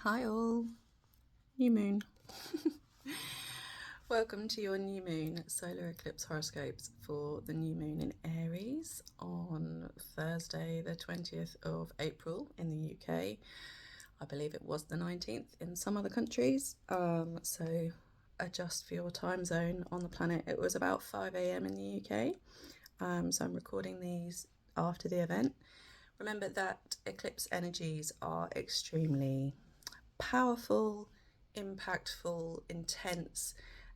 Hi all, new moon. Welcome to your new moon solar eclipse horoscopes for the new moon in Aries on Thursday the 20th of April in the UK. I believe it was the 19th in some other countries, so adjust for your time zone on the planet. It was about 5 a.m. in the UK, so I'm recording these after the event. Remember that eclipse energies are extremely powerful, impactful, intense,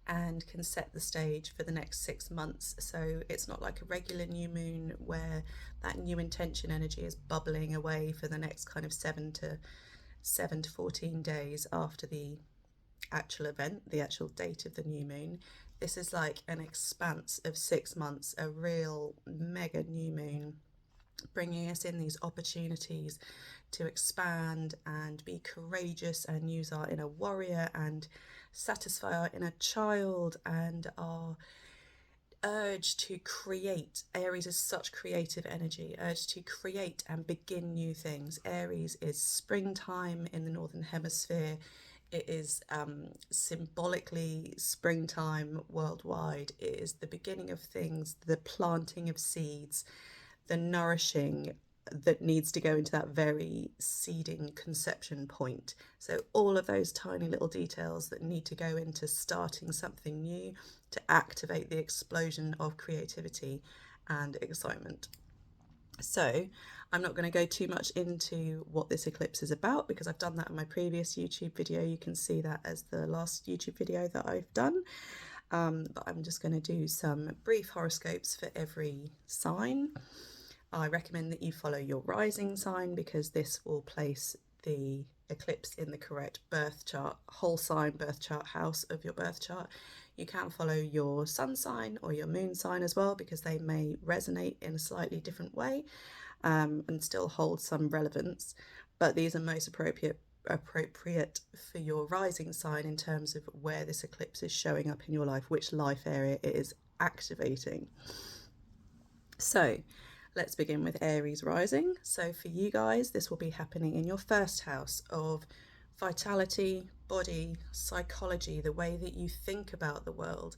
and can set the stage for the next 6 months. So it's not like a regular new moon where that new intention energy is bubbling away for the next kind of 7 to 14 days after the actual event, the actual date of the new moon. This is like an expanse of 6 months, a real mega new moon, bringing us in these opportunities to expand and be courageous and use our inner warrior and satisfy our inner child and our urge to create. Aries is such creative energy, urge to create and begin new things. Aries is springtime in the northern hemisphere. It is symbolically springtime worldwide. It is the beginning of things, the planting of seeds, the nourishing that needs to go into that very seeding conception point. So all of those tiny little details that need to go into starting something new to activate the explosion of creativity and excitement. So I'm not going to go too much into what this eclipse is about because I've done that in my previous YouTube video. You can see that as the last YouTube video that I've done. But I'm just going to do some brief horoscopes for every sign. I recommend that you follow your rising sign because this will place the eclipse in the correct birth chart, whole sign, birth chart, house of your birth chart. You can follow your sun sign or your moon sign as well because they may resonate in a slightly different way and still hold some relevance, but these are most appropriate for your rising sign in terms of where this eclipse is showing up in your life, which life area it is activating. So let's begin with Aries rising. So for you guys, this will be happening in your first house of vitality, body, psychology, the way that you think about the world,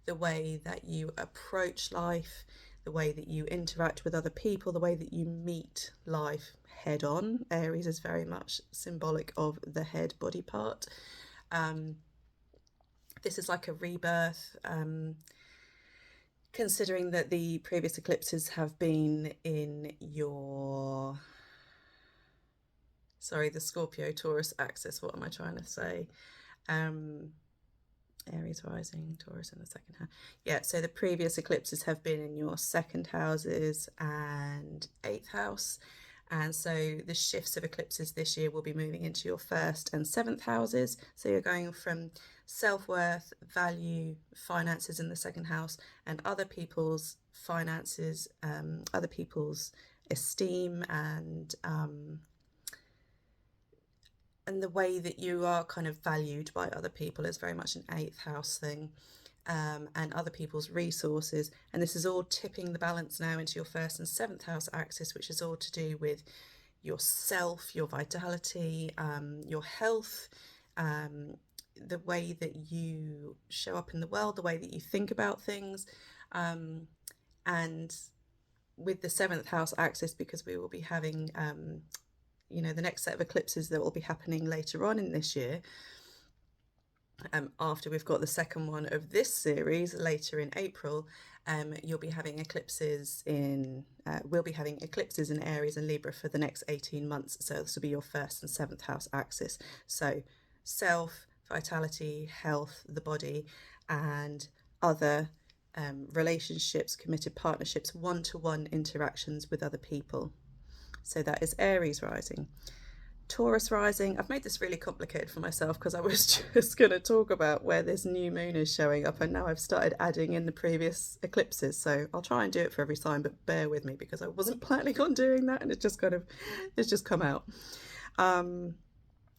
the way that you approach life, the way that you interact with other people, the way that you meet life head on. Aries is very much symbolic of the head body part. This is like a rebirth. Considering that the previous eclipses have been in your, the Scorpio Taurus axis, what am I trying to say? Aries rising, Taurus in the second house. Yeah, so the previous eclipses have been in your second houses and 8th house. And so the shifts of eclipses this year will be moving into your 1st and 7th houses. So you're going from self-worth, value, finances in the 2nd house, and other people's finances, other people's esteem, and the way that you are kind of valued by other people is very much an 8th house thing. And other people's resources, and this is all tipping the balance now into your 1st and 7th house axis, which is all to do with yourself, your vitality, your health, the way that you show up in the world, the way that you think about things, and with the 7th house axis, because we will be having the next set of eclipses that will be happening later on in this year, after we've got the second one of this series later in April, you'll be having eclipses in we'll be having eclipses in Aries and Libra for the next 18 months. So this will be your 1st and 7th house axis. So self, vitality, health, the body, and other relationships, committed partnerships, one-to-one interactions with other people. So that is Aries rising. Taurus rising, I've made this really complicated for myself because I was just going to talk about where this new moon is showing up, and now I've started adding in the previous eclipses, so I'll try and do it for every sign, but bear with me because I wasn't planning on doing that, and it's just come out.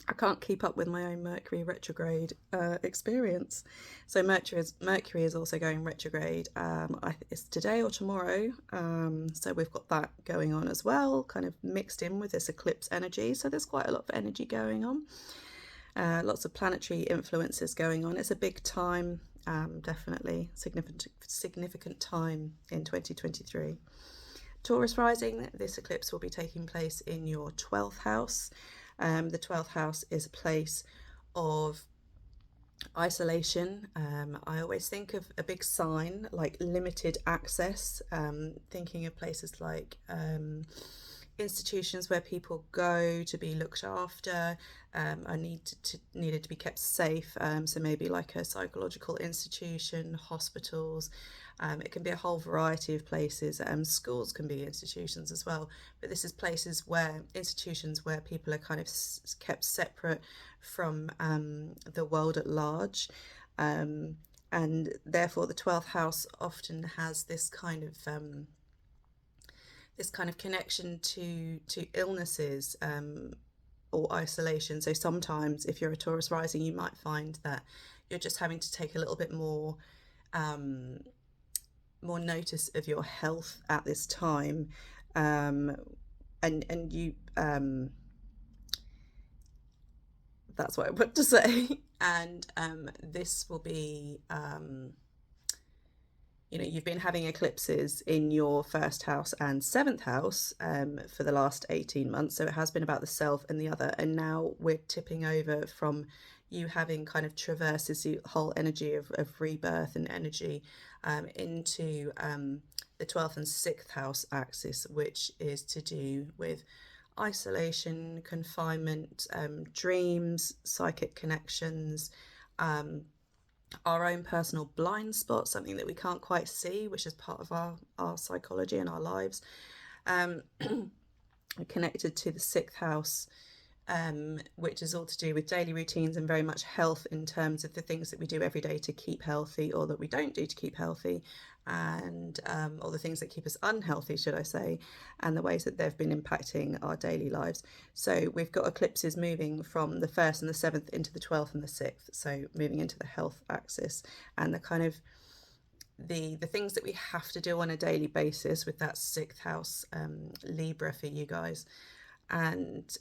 I can't keep up with my own Mercury retrograde experience. So Mercury is also going retrograde. It's today or tomorrow. So we've got that going on as well, kind of mixed in with this eclipse energy. So there's quite a lot of energy going on. Lots of planetary influences going on. It's a big time, definitely significant time in 2023. Taurus rising, this eclipse will be taking place in your 12th house. The 12th house is a place of isolation. I always think of a big sign like limited access, thinking of places like institutions where people go to be looked after, are needed to be kept safe. So maybe like a psychological institution, hospitals. It can be a whole variety of places. Schools can be institutions as well, but this is institutions where people are kind of kept separate from the world at large. And therefore the 12th house often has this kind of connection to illnesses, or isolation. So sometimes if you're a Taurus rising, you might find that you're just having to take a little bit more notice of your health at this time, and you that's what I want to say. And this will be you've been having eclipses in your first house and seventh house for the last 18 months. So it has been about the self and the other. And now we're tipping over from you having kind of traverses the whole energy of rebirth and energy into the 12th and 6th house axis, which is to do with isolation, confinement, dreams, psychic connections, our own personal blind spot, something that we can't quite see, which is part of our psychology and our lives. Connected to the 6th house, which is all to do with daily routines and very much health in terms of the things that we do every day to keep healthy, or that we don't do to keep healthy, and or the things that keep us unhealthy, should I say, and the ways that they've been impacting our daily lives. So we've got eclipses moving from the 1st and the 7th into the 12th and the 6th, so moving into the health axis, and the kind of the things that we have to do on a daily basis with that 6th house, Libra for you guys, and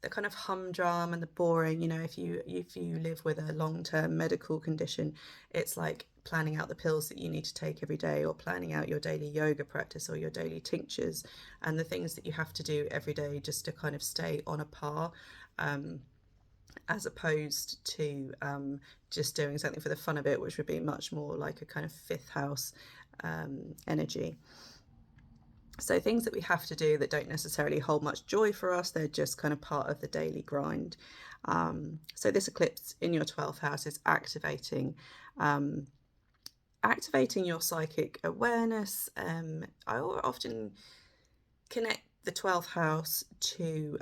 the kind of humdrum and the boring. If you live with a long-term medical condition, it's like planning out the pills that you need to take every day, or planning out your daily yoga practice or your daily tinctures, and the things that you have to do every day just to kind of stay on a par, as opposed to just doing something for the fun of it, which would be much more like a kind of 5th house energy. So things that we have to do that don't necessarily hold much joy for us, they're just kind of part of the daily grind. So this eclipse in your 12th house is activating your psychic awareness. I often connect the 12th house to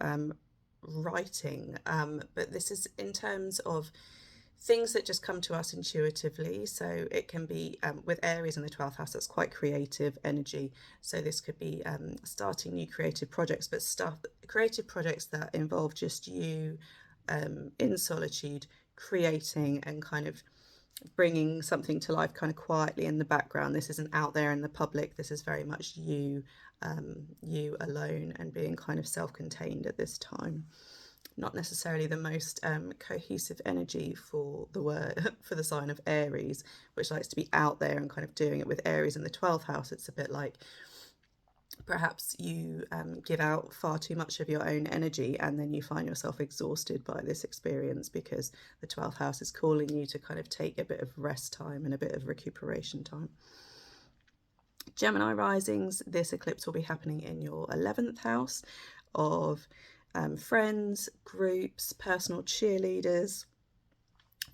writing, but this is in terms of things that just come to us intuitively. So it can be with Aries in the 12th house, that's quite creative energy. So this could be starting new creative projects, but creative projects that involve just you in solitude, creating and kind of bringing something to life kind of quietly in the background. This isn't out there in the public. This is very much you alone, and being kind of self-contained at this time. Not necessarily the most cohesive energy for the sign of Aries, which likes to be out there and kind of doing it. With Aries in the 12th house, it's a bit like perhaps you give out far too much of your own energy, and then you find yourself exhausted by this experience, because the 12th house is calling you to kind of take a bit of rest time and a bit of recuperation time. Gemini risings, this eclipse will be happening in your 11th house of friends, groups, personal cheerleaders.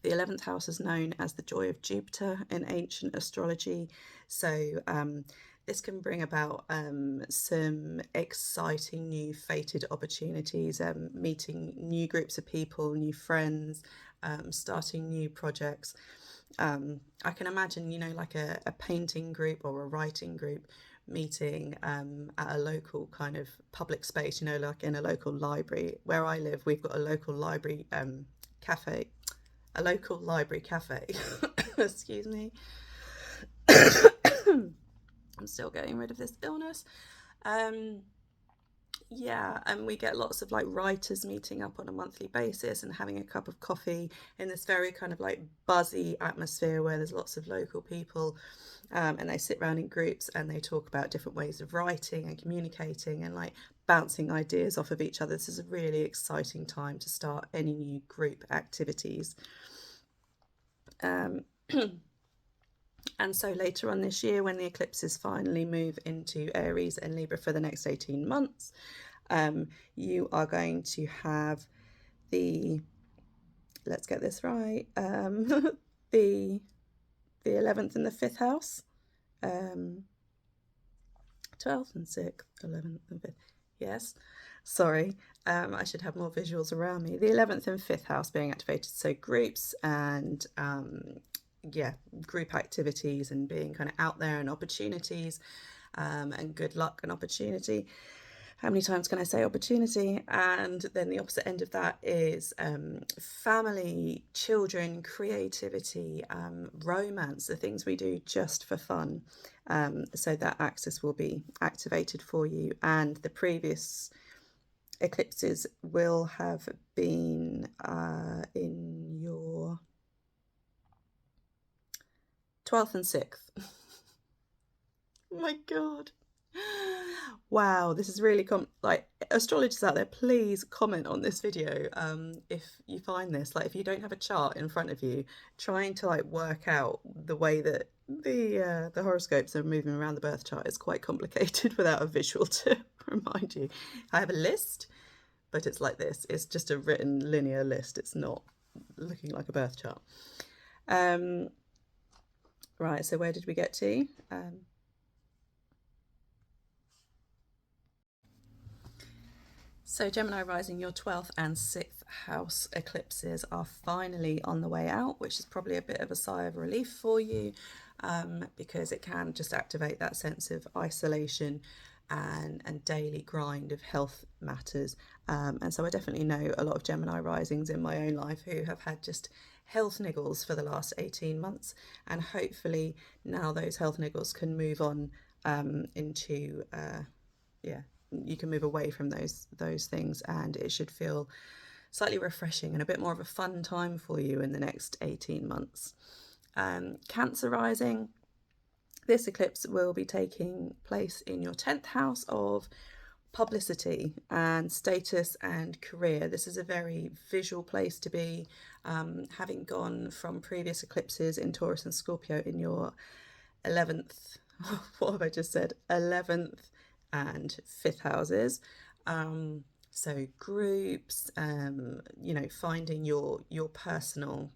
The 11th house is known as the joy of Jupiter in ancient astrology. So this can bring about some exciting new fated opportunities, meeting new groups of people, new friends, starting new projects. I can imagine, like a painting group or a writing group meeting at a local kind of public space, like in a local library. Where I live, we've got a local library cafe. Excuse me. I'm still getting rid of this illness. Yeah, and we get lots of like writers meeting up on a monthly basis and having a cup of coffee in this very kind of like buzzy atmosphere where there's lots of local people, and they sit around in groups and they talk about different ways of writing and communicating and like bouncing ideas off of each other. This is a really exciting time to start any new group activities. Um, And so later on this year, when the eclipses finally move into Aries and Libra for the next 18 months, you are going to have the, let's get this right, the 11th and the 5th house, 12th and 6th, 11th and 5th, yes, sorry, I should have more visuals around me. The 11th and 5th house being activated, so groups and yeah, group activities and being kind of out there and opportunities, and good luck and opportunity. How many times can I say opportunity? And then the opposite end of that is family, children, creativity, romance, the things we do just for fun. So that axis will be activated for you, and the previous eclipses will have been in your 12th and 6th. Oh my God. Wow, this is really like astrologers out there, please comment on this video if you find this, like if you don't have a chart in front of you, trying to like work out the way that the horoscopes are moving around the birth chart is quite complicated without a visual to remind you. I have a list, but it's like this. It's just a written linear list. It's not looking like a birth chart. Right, so where did we get to? So Gemini rising, your 12th and 6th house eclipses are finally on the way out, which is probably a bit of a sigh of relief for you, because it can just activate that sense of isolation and daily grind of health matters. And so I definitely know a lot of Gemini risings in my own life who have had just health niggles for the last 18 months. And hopefully now those health niggles can move on into, yeah, you can move away from those things, and it should feel slightly refreshing and a bit more of a fun time for you in the next 18 months. Cancer rising, this eclipse will be taking place in your 10th house of publicity and status and career. This is a very visual place to be, having gone from previous eclipses in Taurus and Scorpio in your 11th, what have I just said, 11th and 5th houses. So groups, you know, finding your personal,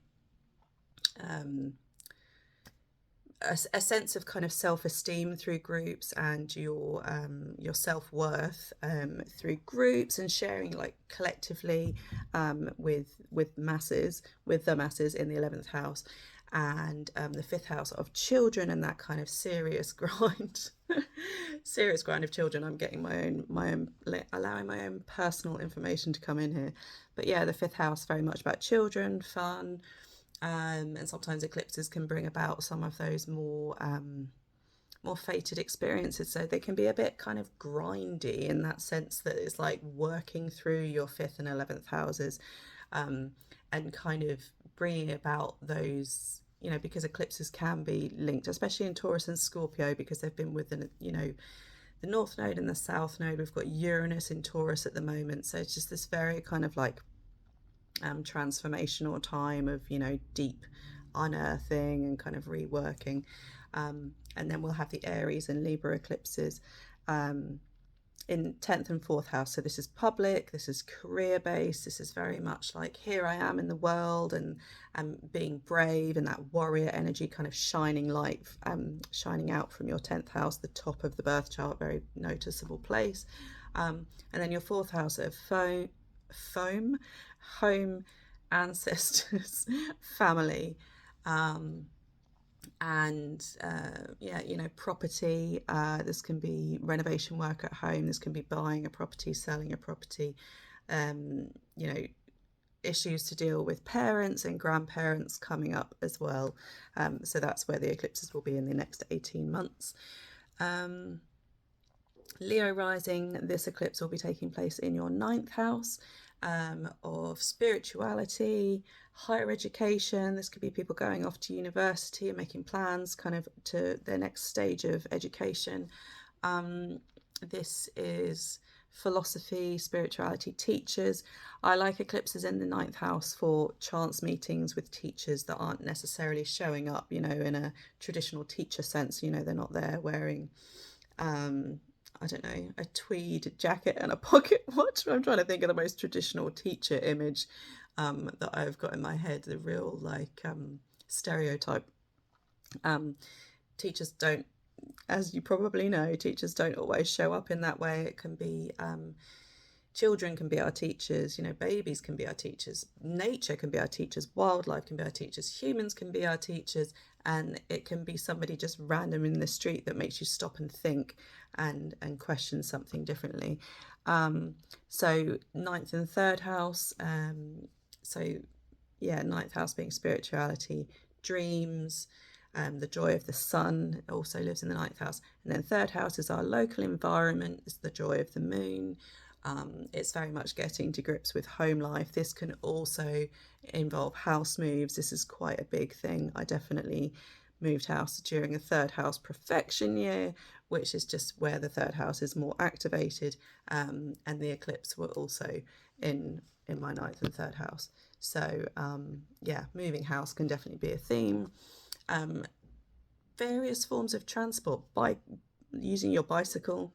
a sense of kind of self-esteem through groups, and your self-worth through groups, and sharing like collectively with masses, with the masses in the 11th house, and the 5th house of children, and that kind of serious grind serious grind of children. I'm getting my own allowing my own personal information to come in here, but yeah, the 5th house very much about children, fun, and sometimes eclipses can bring about some of those more fated experiences, so they can be a bit kind of grindy in that sense that it's like working through your 5th and 11th houses, and kind of bringing about those, you know, because eclipses can be linked, especially in Taurus and Scorpio, because they've been within, you know, the North Node and the South Node. We've got Uranus in Taurus at the moment, so it's just this very kind of like transformational time of, you know, deep unearthing and kind of reworking. And then we'll have the Aries and Libra eclipses in 10th and 4th house. So this is public, this is career based, this is very much like here I am in the world, and being brave, and that warrior energy kind of shining light, shining out from your 10th house, the top of the birth chart, very noticeable place. And then your 4th house of foam, home, ancestors, family, and yeah, you know, property. This can be renovation work at home, this can be buying a property, selling a property, you know, issues to deal with parents and grandparents coming up as well. So that's where the eclipses will be in the next 18 months. Leo rising, this eclipse will be taking place in your 9th house of spirituality, higher education. This could be people going off to university and making plans kind of to their next stage of education. This is philosophy, spirituality, teachers. I like eclipses in the 9th house for chance meetings with teachers that aren't necessarily showing up, you know, in a traditional teacher sense. You know, they're not there wearing I don't know, a tweed jacket and a pocket watch. I'm trying to think of the most traditional teacher image that I've got in my head, the real like stereotype. Teachers don't, as you probably know, teachers don't always show up in that way. It can be children can be our teachers, you know, babies can be our teachers, nature can be our teachers, wildlife can be our teachers, humans can be our teachers, and it can be somebody just random in the street that makes you stop and think and question something differently. So 9th and 3rd house, so yeah, 9th house being spirituality, dreams, the joy of the sun also lives in the 9th house. And then 3rd house is our local environment, it's the joy of the moon. It's very much getting to grips with home life. This can also involve house moves. This is quite a big thing. I definitely moved house during a 3rd house profection year, which is just where the 3rd house is more activated, and the eclipse were also in my 9th and 3rd house. So yeah, moving house can definitely be a theme. Various forms of transport, by using your bicycle,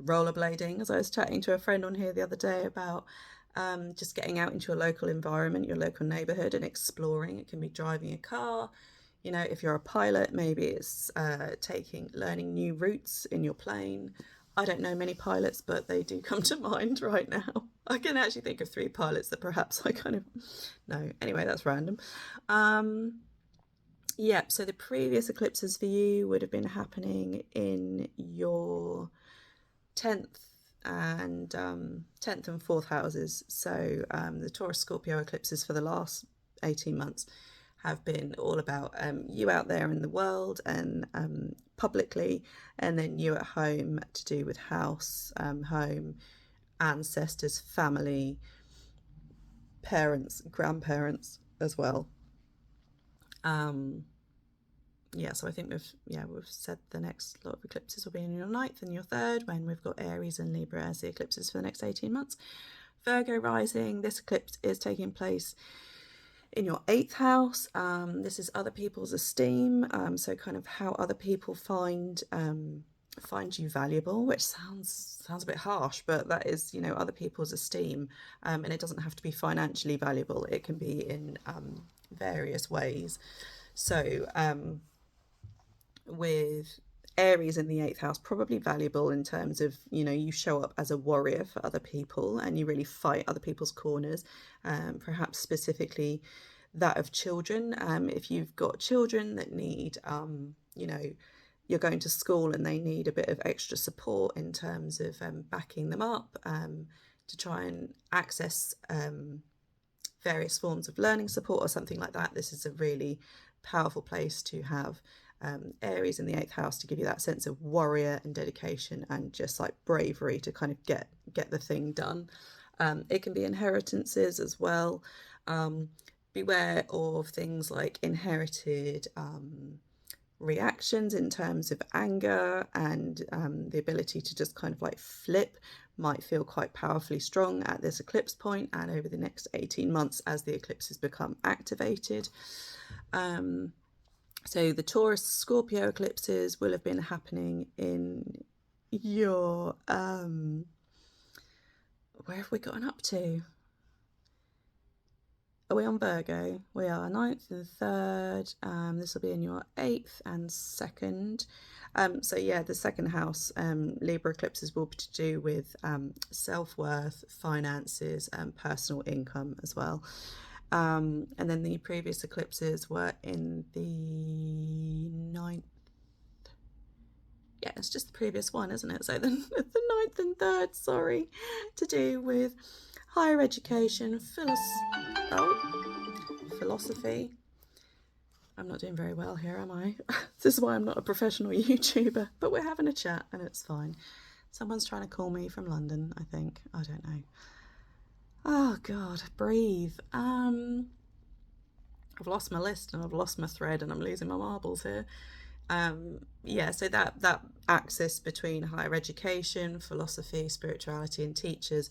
rollerblading, as I was chatting to a friend on here the other day about just getting out into your local environment, your local neighborhood, and exploring. It can be driving a car. You know, if you're a pilot, maybe it's learning new routes in your plane. I don't know many pilots, but they do come to mind right now. I can actually think of 3 pilots that perhaps I kind of know. Anyway, that's random. Yeah, so the previous eclipses for you would have been happening in your 10th and 10th and 4th houses. So the Taurus Scorpio eclipses for the last 18 months have been all about you out there in the world and publicly, and then you at home to do with house, home, ancestors, family, parents, grandparents as well. Yeah, so I think we've said the next lot of eclipses will be in your 9th and your 3rd, when we've got Aries and Libra as the eclipses for the next 18 months. Virgo rising, this eclipse is taking place in your 8th house. This is other people's esteem, so kind of how other people find you valuable, which sounds a bit harsh, but that is, you know, other people's esteem, and it doesn't have to be financially valuable. It can be in various ways. So with Aries in the 8th house, probably valuable in terms of, you know, you show up as a warrior for other people and you really fight other people's corners, perhaps specifically that of children. If you've got children that need, you know, you're going to school and they need a bit of extra support in terms of backing them up to try and access various forms of learning support or something like that, this is a really powerful place to have Aries in the 8th house to give you that sense of warrior and dedication and just like bravery to kind of get the thing done. It can be inheritances as well. Beware of things like inherited reactions in terms of anger, and the ability to just kind of like flip might feel quite powerfully strong at this eclipse point and over the next 18 months as the eclipses become activated. So the Taurus Scorpio eclipses will have been happening in your where have we gotten up to? Are we on Virgo? We are 9th and 3rd. This will be in your 8th and 2nd. So yeah, the 2nd house, Libra eclipses will be to do with self-worth, finances, and personal income as well. And then the previous eclipses were in the 9th. Yeah, it's just the previous one, isn't it? So the 9th and 3rd, sorry, to do with higher education, philosophy, I'm not doing very well here, am I? This is why I'm not a professional YouTuber, but we're having a chat and it's fine. Someone's trying to call me from London, I think. I don't know. Oh God, breathe. I've lost my list and I've lost my thread and I'm losing my marbles here. Yeah, so that axis between higher education, philosophy, spirituality, and teachers,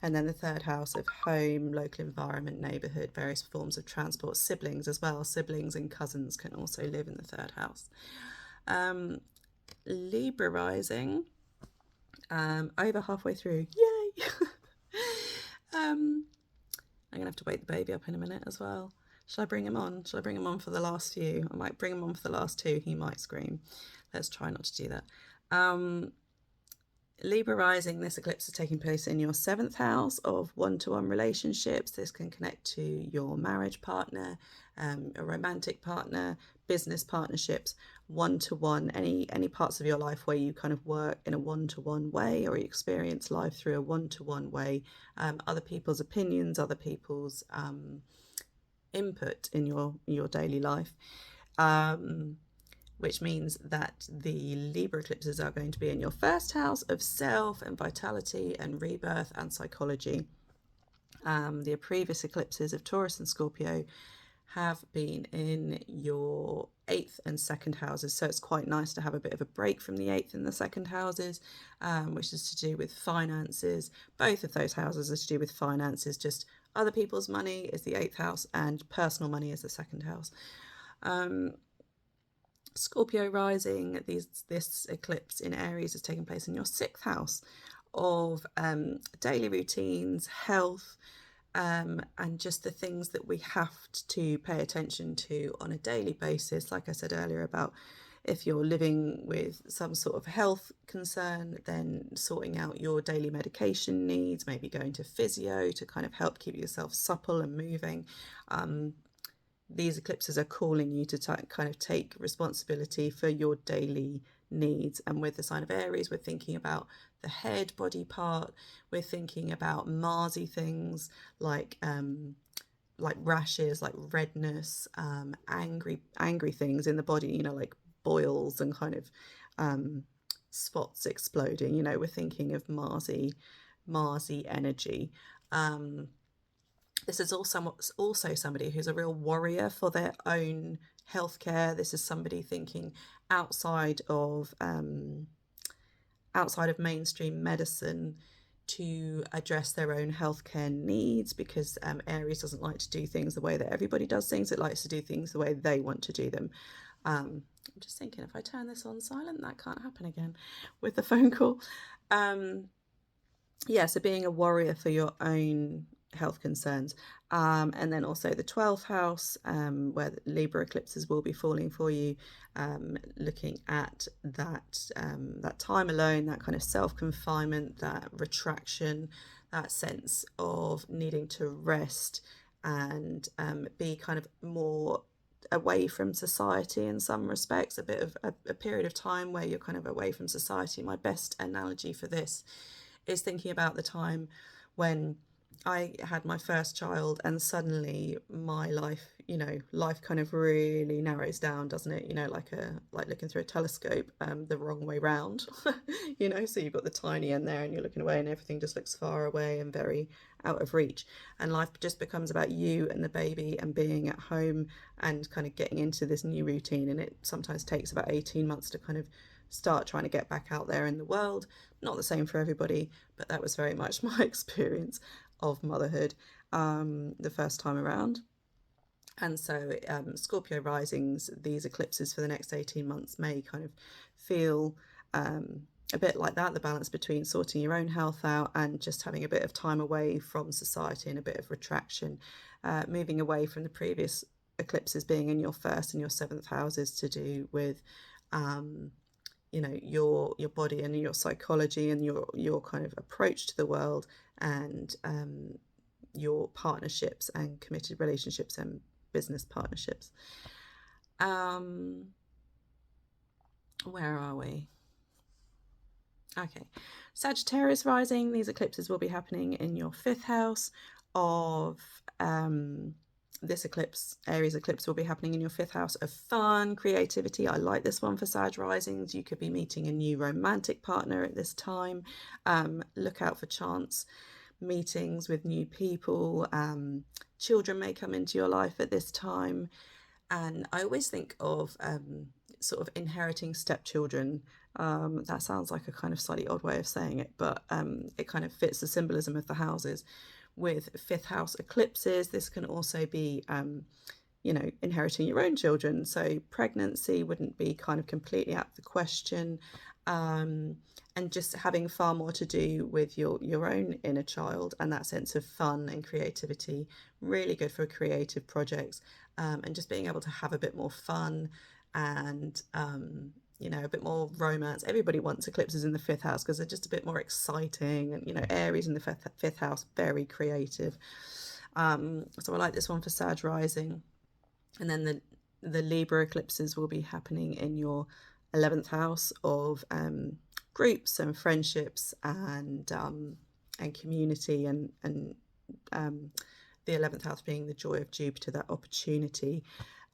and then the third house of home, local environment, neighbourhood, various forms of transport, siblings as well. Siblings and cousins can also live in the third house. Libra rising, over halfway through. Yay! I'm gonna have to wake the baby up in a minute as well. Should I bring him on? Should I bring him on for the last few? I might bring him on for the last two. He might scream. Let's try not to do that. Libra rising, this eclipse is taking place in your 7th house of one-to-one relationships. This can connect to your marriage partner, a romantic partner, business partnerships, one-to-one, any parts of your life where you kind of work in a one-to-one way or you experience life through a one-to-one way, other people's opinions, other people's input in your daily life. Which means that the Libra eclipses are going to be in your 1st house of self and vitality and rebirth and psychology. The previous eclipses of Taurus and Scorpio have been in your 8th and 2nd houses, so it's quite nice to have a bit of a break from the 8th and the 2nd houses, which is to do with finances. Both of those houses are to do with finances, just other people's money is the 8th house and personal money is the 2nd house. Scorpio rising, this eclipse in Aries is taking place in your 6th house of daily routines, health, and just the things that we have to pay attention to on a daily basis. Like I said earlier about if you're living with some sort of health concern, then sorting out your daily medication needs, maybe going to physio to kind of help keep yourself supple and moving. These eclipses are calling you to kind of take responsibility for your daily needs. And with the sign of Aries, we're thinking about the head body part. We're thinking about Marsy things like rashes, like redness, angry things in the body, you know, like boils and kind of spots exploding. You know, we're thinking of Marsy energy. This is also somebody who's a real warrior for their own healthcare. This is somebody thinking outside of mainstream medicine to address their own healthcare needs, because Aries doesn't like to do things the way that everybody does things. It likes to do things the way they want to do them. I'm just thinking, if I turn this on silent, that can't happen again with the phone call. Yeah, so being a warrior for your own health concerns, and then also the 12th house, where the Libra eclipses will be falling for you, looking at that time alone, that kind of self-confinement, that retraction, that sense of needing to rest and be kind of more away from society in some respects, a bit of a period of time where you're kind of away from society. My best analogy for this is thinking about the time when I had my first child and suddenly my life, you know, life kind of really narrows down, doesn't it? You know, like looking through a telescope, the wrong way round, you know, so you've got the tiny end there and you're looking away and everything just looks far away and very out of reach. And life just becomes about you and the baby and being at home and kind of getting into this new routine. And it sometimes takes about 18 months to kind of start trying to get back out there in the world. Not the same for everybody, but that was very much my experience of motherhood the first time around. And so Scorpio risings, these eclipses for the next 18 months may kind of feel a bit like that, the balance between sorting your own health out and just having a bit of time away from society and a bit of retraction, moving away from the previous eclipses being in your 1st and your 7th houses to do with you know, your body and your psychology and your kind of approach to the world, and your partnerships and committed relationships and business partnerships. Where are we? Okay, Sagittarius rising, these eclipses will be happening in your 5th house of this eclipse, Aries eclipse, will be happening in your 5th house of fun, creativity. I like this one for Sag risings. You could be meeting a new romantic partner at this time. Look out for chance meetings with new people. Children may come into your life at this time. And I always think of sort of inheriting stepchildren. That sounds like a kind of slightly odd way of saying it, but it kind of fits the symbolism of the houses. With 5th house eclipses, this can also be, you know, inheriting your own children. So pregnancy wouldn't be kind of completely out of the question. And just having far more to do with your own inner child and that sense of fun and creativity. Really good for creative projects, and just being able to have a bit more fun and you know, a bit more romance. Everybody wants eclipses in the 5th house because they're just a bit more exciting, and you know, Aries in the 5th house, very creative. So I like this one for Sag rising. And then the Libra eclipses will be happening in your 11th house of groups and friendships and community, and the 11th house being the joy of Jupiter, that opportunity,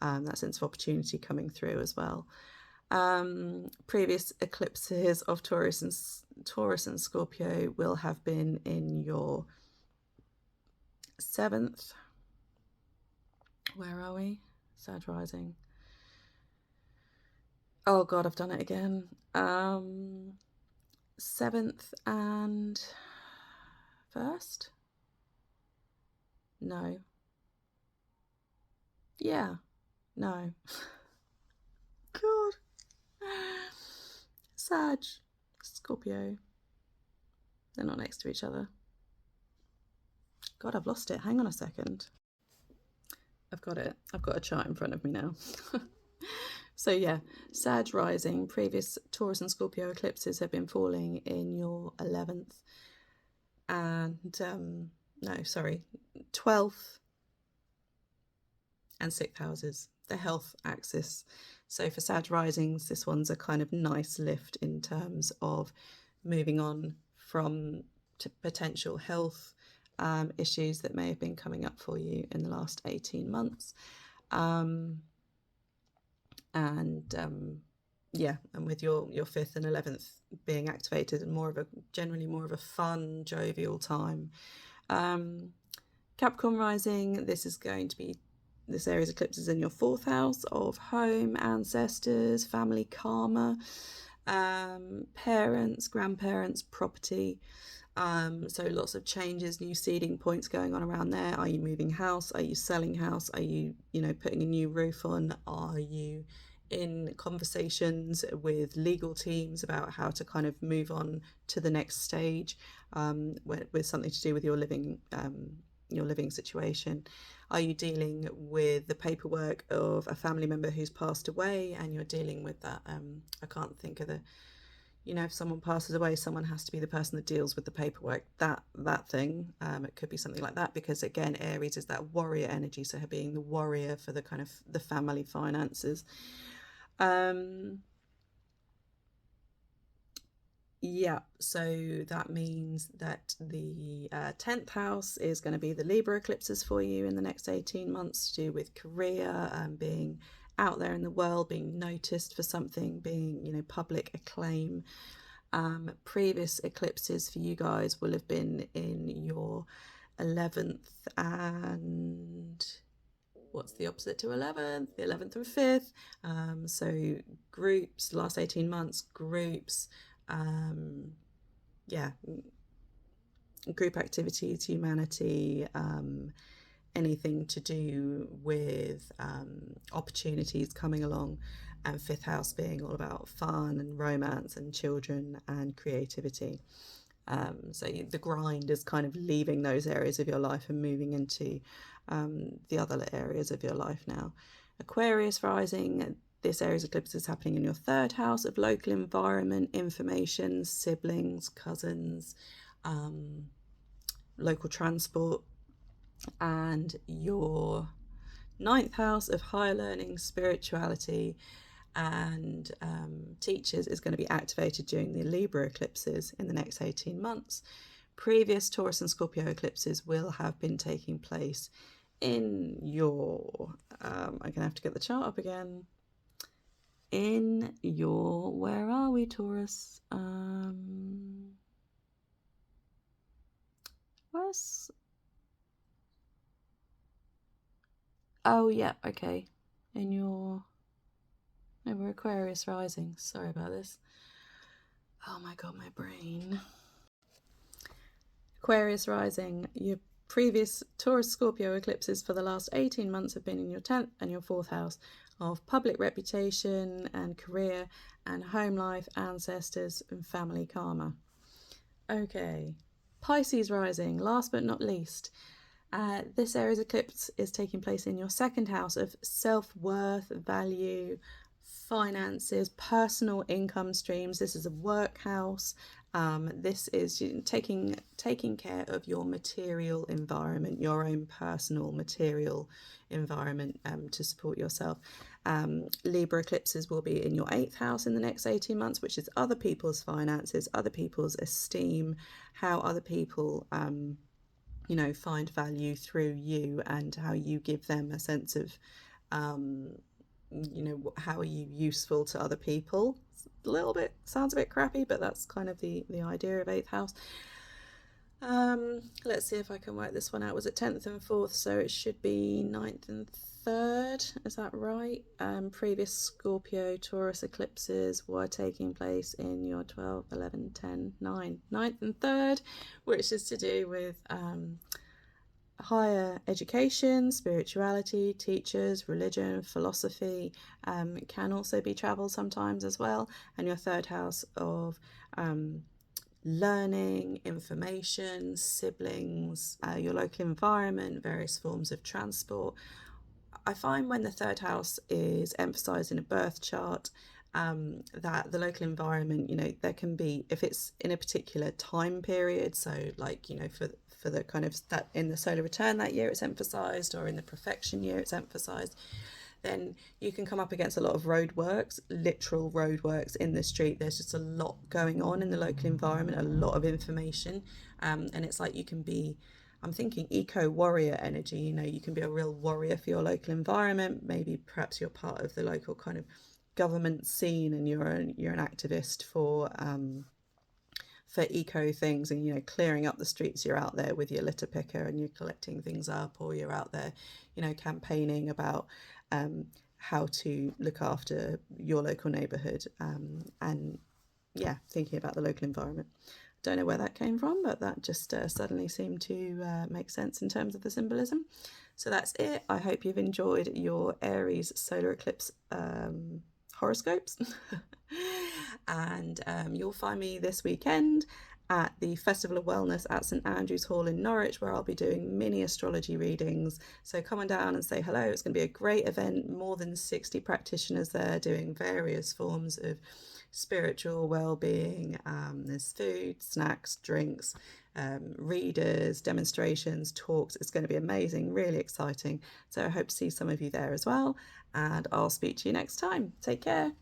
that sense of opportunity coming through as well. Previous eclipses of Taurus and Scorpio will have been in your 7th. Where are we? Sag rising. Oh God, I've done it again. 7th and 1st? No. Yeah. No. God. Sag, Scorpio. They're not next to each other. God, I've lost it. Hang on a second. I've got it. I've got a chart in front of me now. So yeah, Sag rising, previous Taurus and Scorpio eclipses have been falling in your 11th and 12th and 6th houses, the health axis. So for Sag risings, this one's a kind of nice lift in terms of moving on from potential health issues that may have been coming up for you in the last 18 months. Yeah, and with your 5th and 11th being activated, and generally more of a fun, jovial time. Capricorn rising, this Aries eclipse is in your 4th house of home, ancestors, family karma, parents, grandparents, property. So lots of changes, new seeding points going on around there. Are you moving house? Are you selling house? Are you, putting a new roof on? Are you in conversations with legal teams about how to kind of move on to the next stage with something to do with your living situation? Are you dealing with the paperwork of a family member who's passed away and you're dealing with that? I can't think of if someone passes away, someone has to be the person that deals with the paperwork, that thing. It could be something like that, because again, Aries is that warrior energy, so her being the warrior for the kind of the family finances. Yeah, so that means that the 10th house is going to be the Libra eclipses for you in the next 18 months, to do with career, being out there in the world, being noticed for something, being, public acclaim. Previous eclipses for you guys will have been in your 11th and what's the opposite to 11th? The 11th and 5th. So groups, last 18 months, groups, group activities, humanity, anything to do with opportunities coming along, and 5th house being all about fun and romance and children and creativity. So the grind is kind of leaving those areas of your life and moving into the other areas of your life now. Aquarius rising, this Aries eclipse is happening in your 3rd house of local environment, information, siblings, cousins, local transport, and your 9th house of higher learning, spirituality, and teachers is going to be activated during the Libra eclipses in the next 18 months. Previous Taurus and Scorpio eclipses will have been taking place in your, I'm going to have to get the chart up again. In your, where are we, Taurus? Where's, oh yeah, okay. In your, no, we're Aquarius rising. Sorry about this. Oh my God, my brain. Aquarius rising, your previous Taurus Scorpio eclipses for the last 18 months have been in your 10th and your 4th house of public reputation and career and home life, ancestors and family karma. Okay, Pisces rising, last but not least. This Aries eclipse is taking place in your 2nd house of self-worth, value, finances, personal income streams. This is a work house. This is taking care of your material environment, your own personal material environment to support yourself. Libra eclipses will be in your 8th house in the next 18 months, which is other people's finances, other people's esteem, how other people find value through you and how you give them a sense of how are you useful to other people. A little bit sounds a bit crappy, but that's kind of the idea of 8th house. Let's see if I can work this one out. Was it 10th and 4th? So it should be 9th and 3rd. Is that right? Previous Scorpio Taurus eclipses were taking place in your 12, 11, 10, 9, 9th and 3rd, which is to do with higher education, spirituality, teachers, religion, philosophy. Can also be travel sometimes as well. And your 3rd house of learning, information, siblings, your local environment, various forms of transport. I find when the 3rd house is emphasised in a birth chart, that the local environment, there can be, if it's in a particular time period, so like, for the kind of that in the solar return that year it's emphasised, or in the perfection year it's emphasised, then you can come up against a lot of roadworks, literal roadworks in the street. There's just a lot going on in the local environment, a lot of information, and it's like you can be, I'm thinking eco warrior energy. You can be a real warrior for your local environment. Maybe perhaps you're part of the local kind of government scene and you're an activist for eco things, and clearing up the streets. You're out there with your litter picker and you're collecting things up, or you're out there campaigning about how to look after your local neighborhood, and thinking about the local environment. Don't know where that came from, but that just suddenly seemed to make sense in terms of the symbolism. So that's it. I hope you've enjoyed your Aries solar eclipse horoscopes. And you'll find me this weekend at the Festival of Wellness at St Andrew's Hall in Norwich, where I'll be doing mini astrology readings. So come on down and say hello. It's going to be a great event. More than 60 practitioners there doing various forms of spiritual well-being. There's food, snacks, drinks, readers, demonstrations, talks. It's going to be amazing, really exciting. So I hope to see some of you there as well, and I'll speak to you next time. Take care.